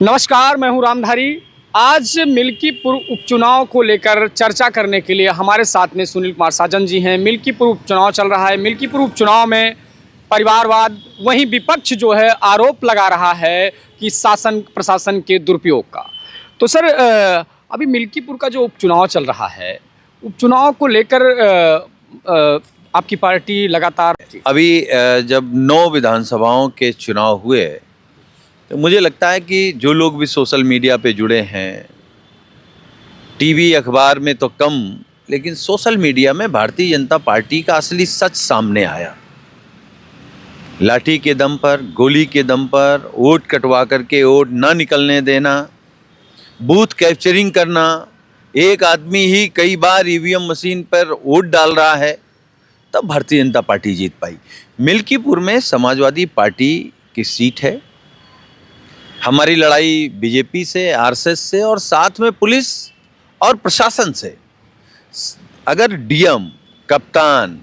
नमस्कार, मैं हूं रामधारी। आज मिल्कीपुर उपचुनाव को लेकर चर्चा करने के लिए हमारे साथ में सुनील कुमार साजन जी हैं। मिल्कीपुर उपचुनाव चल रहा है। मिल्कीपुर उपचुनाव में परिवारवाद, वहीं विपक्ष जो है आरोप लगा रहा है कि शासन प्रशासन के दुरुपयोग का। तो सर, अभी मिल्कीपुर का जो उपचुनाव चल रहा है, उपचुनाव को लेकर आपकी पार्टी लगातार अभी जब 9 विधानसभाओं के चुनाव हुए तो मुझे लगता है कि जो लोग भी सोशल मीडिया पे जुड़े हैं, टीवी अखबार में तो कम, लेकिन सोशल मीडिया में भारतीय जनता पार्टी का असली सच सामने आया। लाठी के दम पर, गोली के दम पर, वोट कटवा करके वोट ना निकलने देना, बूथ कैप्चरिंग करना, एक आदमी ही कई बार ईवीएम मशीन पर वोट डाल रहा है, तब भारतीय जनता पार्टी जीत पाई। मिल्कीपुर में समाजवादी पार्टी की सीट है। हमारी लड़ाई बीजेपी से, आरएसएस से और साथ में पुलिस और प्रशासन से। अगर डीएम, कप्तान,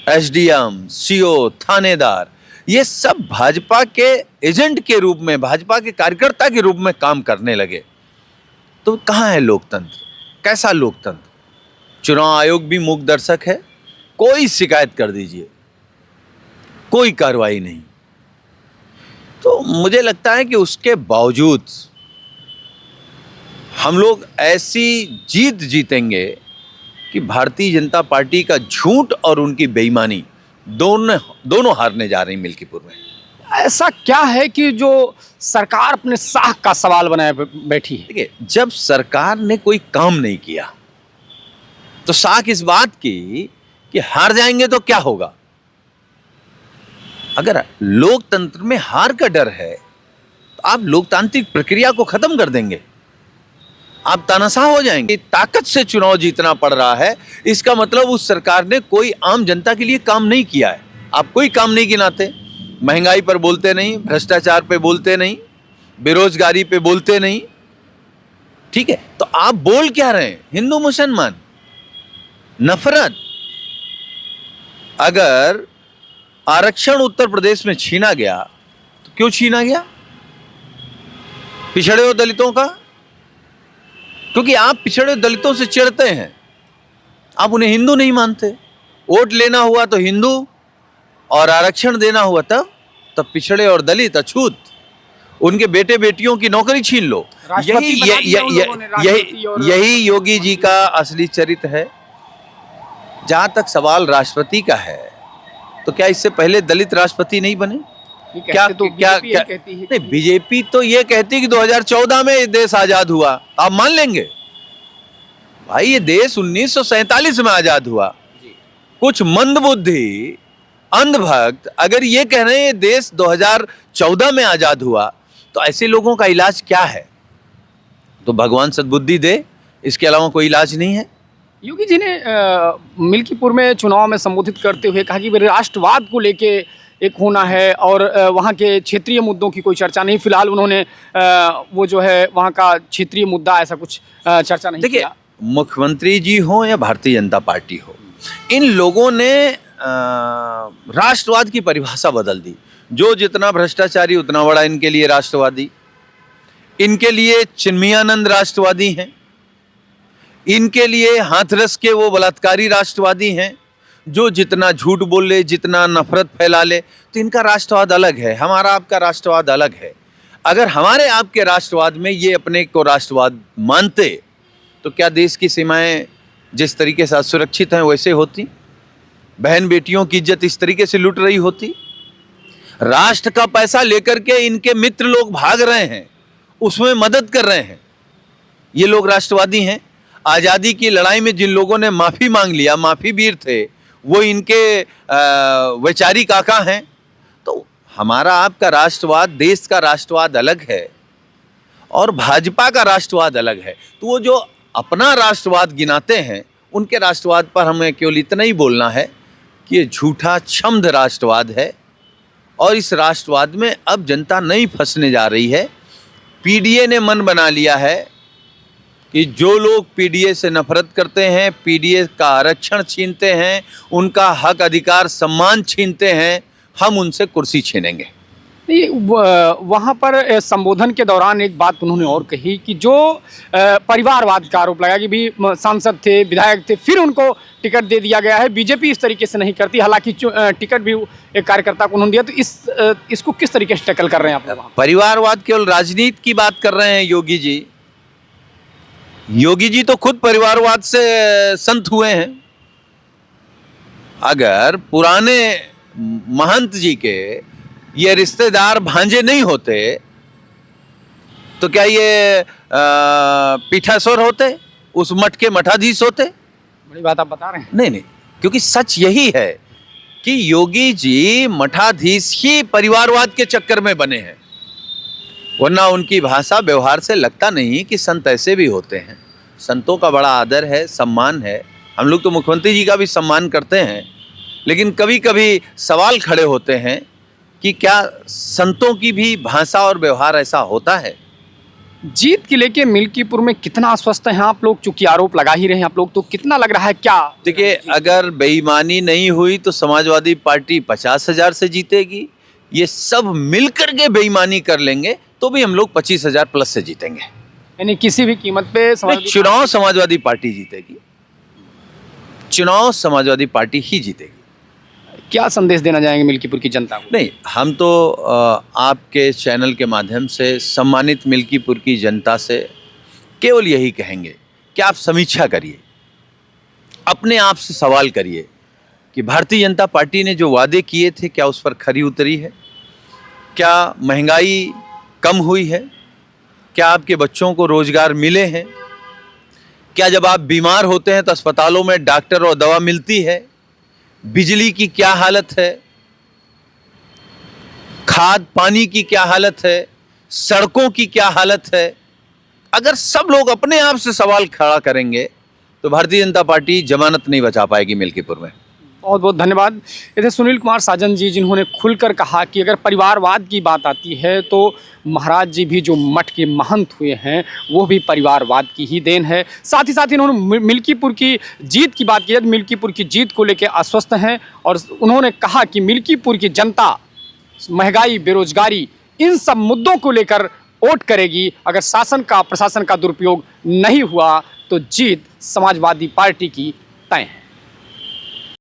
एसडीएम, सीओ, थानेदार ये सब भाजपा के एजेंट के रूप में, भाजपा के कार्यकर्ता के रूप में काम करने लगे तो कहाँ है लोकतंत्र? कैसा लोकतंत्र? चुनाव आयोग भी मूक दर्शक है। कोई शिकायत कर दीजिए, कोई कार्रवाई नहीं। तो मुझे लगता है कि उसके बावजूद हम लोग ऐसी जीत जीतेंगे कि भारतीय जनता पार्टी का झूठ और उनकी बेईमानी दोनों हारने जा रही मिल्कीपुर में। ऐसा क्या है कि जो सरकार अपने साख का सवाल बनाए बैठी है? देखिए, जब सरकार ने कोई काम नहीं किया तो साख इस बात की कि हार जाएंगे तो क्या होगा। अगर लोकतंत्र में हार का डर है तो आप लोकतांत्रिक प्रक्रिया को खत्म कर देंगे, आप तानाशाह हो जाएंगे। ताकत से चुनाव जीतना पड़ रहा है, इसका मतलब उस सरकार ने कोई आम जनता के लिए काम नहीं किया है। आप कोई काम नहीं गिनाते, महंगाई पर बोलते नहीं, भ्रष्टाचार पे बोलते नहीं, बेरोजगारी पे बोलते नहीं। ठीक है, तो आप बोल क्या रहे हैं? हिंदू मुसलमान, नफरत। अगर आरक्षण उत्तर प्रदेश में छीना गया तो क्यों छीना गया? पिछड़े हुए दलितों का, क्योंकि आप पिछड़े हुए दलितों से चिढ़ते हैं, आप उन्हें हिंदू नहीं मानते। वोट लेना हुआ तो हिंदू और आरक्षण देना हुआ तब पिछड़े और दलित अछूत, उनके बेटे बेटियों की नौकरी छीन लो। यही योगी जी का असली चरित्र है। जहां तक सवाल राष्ट्रपति का है, तो क्या इससे पहले दलित राष्ट्रपति नहीं बने? क्या नहीं, बीजेपी तो ये कहती है कि 2014 में ये देश आजाद हुआ। आप मान लेंगे? भाई, ये देश 1947 में आजाद हुआ। कुछ मंदबुद्धि, अंधभक्त अगर ये कह रहे हैं ये देश 2014 में आजाद हुआ, तो ऐसे लोगों का इलाज क्या है? तो भगवान सद्बुद्धि दे, इसके अलावा कोई इलाज नहीं है। योगी जी ने मिल्कीपुर में चुनाव में संबोधित करते हुए कहा कि राष्ट्रवाद को लेके एक होना है और वहाँ के क्षेत्रीय मुद्दों की कोई चर्चा नहीं। फिलहाल उन्होंने वो जो है वहाँ का क्षेत्रीय मुद्दा ऐसा कुछ चर्चा नहीं किया। मुख्यमंत्री जी हो या भारतीय जनता पार्टी हो, इन लोगों ने राष्ट्रवाद की परिभाषा बदल दी। जो जितना भ्रष्टाचारी उतना बड़ा इनके लिए राष्ट्रवादी। इनके लिए चिन्मयानंद राष्ट्रवादी हैं, इनके लिए हाथरस के वो बलात्कारी राष्ट्रवादी हैं। जो जितना झूठ बोल ले, जितना नफरत फैला ले, तो इनका राष्ट्रवाद अलग है, हमारा आपका राष्ट्रवाद अलग है। अगर हमारे आपके राष्ट्रवाद में ये अपने को राष्ट्रवाद मानते तो क्या देश की सीमाएं जिस तरीके से सुरक्षित हैं वैसे होती? बहन बेटियों की इज्जत इस तरीके से लूट रही होती? राष्ट्र का पैसा लेकर के इनके मित्र लोग भाग रहे हैं, उसमें मदद कर रहे हैं। ये लोग राष्ट्रवादी हैं। आज़ादी की लड़ाई में जिन लोगों ने माफ़ी मांग लिया, माफ़ी वीर थे, वो इनके वैचारिक आका हैं। तो हमारा आपका राष्ट्रवाद, देश का राष्ट्रवाद अलग है और भाजपा का राष्ट्रवाद अलग है। तो वो जो अपना राष्ट्रवाद गिनाते हैं, उनके राष्ट्रवाद पर हमें केवल इतना ही बोलना है कि ये झूठा छम्द राष्ट्रवाद है और इस राष्ट्रवाद में अब जनता नहीं फंसने जा रही है। पीडीए ने मन बना लिया है कि जो लोग पीडीए से नफरत करते हैं, पीडीए का आरक्षण छीनते हैं, उनका हक अधिकार सम्मान छीनते हैं, हम उनसे कुर्सी छीनेंगे। वहाँ पर संबोधन के दौरान एक बात उन्होंने और कही कि जो परिवारवाद का आरोप लगा कि भी सांसद थे, विधायक थे, फिर उनको टिकट दे दिया गया है। बीजेपी इस तरीके से नहीं करती, हालांकि टिकट भी एक कार्यकर्ता को उन्होंने दिया। तो इसको किस तरीके से टैकल कर रहे हैं आप लोग? परिवारवाद केवल राजनीति की बात कर रहे हैं योगी जी। योगी जी तो खुद परिवारवाद से संत हुए हैं। अगर पुराने महंत जी के ये रिश्तेदार भांजे नहीं होते तो क्या ये पीठासुर होते, उस मठ के मठाधीश होते? बड़ी बात आप बता रहे हैं। नहीं, क्योंकि सच यही है कि योगी जी मठाधीश ही परिवारवाद के चक्कर में बने हैं, वरना उनकी भाषा व्यवहार से लगता नहीं कि संत ऐसे भी होते हैं। संतों का बड़ा आदर है, सम्मान है। हम लोग तो मुख्यमंत्री जी का भी सम्मान करते हैं, लेकिन कभी कभी सवाल खड़े होते हैं कि क्या संतों की भी भाषा और व्यवहार ऐसा होता है? जीत के लेके मिल्कीपुर में कितना आश्वस्त हैं आप लोग? चूंकि आरोप लगा ही रहे हैं आप लोग, तो कितना लग रहा है क्या? देखिए, अगर बेईमानी नहीं हुई तो समाजवादी पार्टी 50,000 से जीतेगी। ये सब मिलकर के बेईमानी कर लेंगे तो भी हम लोग 25,000 प्लस से जीतेंगे। यानी किसी भी कीमत पे चुनाव समाजवादी पार्टी जीतेगी, चुनाव समाजवादी पार्टी ही जीतेगी। क्या संदेश देना चाहेंगे मिल्कीपुर की जनता को? नहीं, हम तो आपके चैनल के माध्यम से सम्मानित मिल्कीपुर की जनता से केवल यही कहेंगे कि आप समीक्षा करिए, अपने आप से सवाल करिए कि भारतीय जनता पार्टी ने जो वादे किए थे क्या उस पर खरी उतरी है? क्या महंगाई कम हुई है? क्या आपके बच्चों को रोजगार मिले हैं? क्या जब आप बीमार होते हैं तो अस्पतालों में डॉक्टर और दवा मिलती है? बिजली की क्या हालत है? खाद पानी की क्या हालत है? सड़कों की क्या हालत है? अगर सब लोग अपने आप से सवाल खड़ा करेंगे तो भारतीय जनता पार्टी जमानत नहीं बचा पाएगी मिल्कीपुर में। बहुत बहुत धन्यवाद। ये थे सुनील कुमार साजन जी, जिन्होंने खुलकर कहा कि अगर परिवारवाद की बात आती है तो महाराज जी भी जो मठ के महंत हुए हैं वो भी परिवारवाद की ही देन है। साथ ही साथ इन्होंने मिल्कीपुर की जीत की बात की है। मिल्कीपुर की जीत को लेकर आश्वस्त हैं और उन्होंने कहा कि मिल्कीपुर की जनता महंगाई, बेरोजगारी, इन सब मुद्दों को लेकर वोट करेगी। अगर शासन का, प्रशासन का दुरुपयोग नहीं हुआ तो जीत समाजवादी पार्टी की तय है।